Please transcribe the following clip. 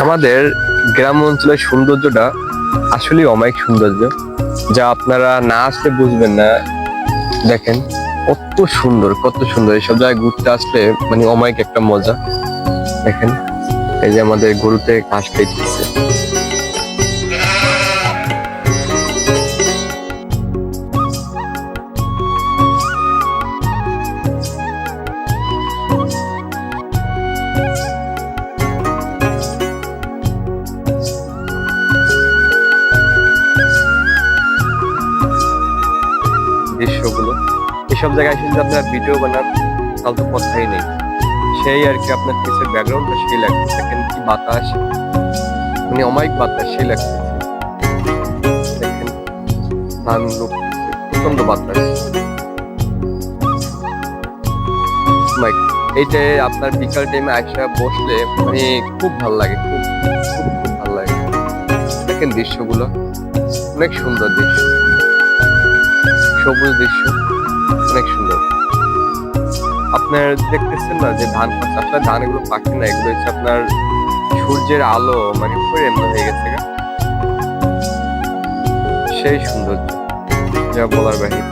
আমাদের গ্রাম অঞ্চলের সৌন্দর্যটা আসলে অমায়িক সৌন্দর্য, যা আপনারা না আসলে বুঝবেন না। দেখেন কত সুন্দর, কত সুন্দর। এইসব জায়গায় ঘুরতে আসলে মানে অমায়িক একটা মজা। দেখেন এই যে আমাদের গরুতে ঘাস খাইতেছে। দৃশ্যগুলো এসব জায়গায় এসে যদি আপনার ভিডিও বানান তাহলে তো কথাই নেই। সেই আর কি আপনার পিছের ব্যাকগ্রাউন্ডটা সেই লাগছে। দেখেন কি বাতাস, মানে অমায়িক বাতাস সেই লাগছে। দেখেন ধান রুখতেছে, প্রচন্ড বাতাস। মাইক এইটা আপনার বিকাল টাইমে আইসা বসলে মানে খুব ভালো লাগে, খুব খুব খুব ভালো লাগে। দেখেন দৃশ্যগুলো অনেক সুন্দর দৃশ্য, সবুজ দৃশ্য অনেক সুন্দর। আপনার দেখতেছেন না যে ধান পাচ্ছে, আসলে ধান এগুলো পাকে না, এগুলো হচ্ছে আপনার সূর্যের আলো মানে পুরো এমন হয়ে গেছে। সেই সৌন্দর্য যা বলার বাহিরে।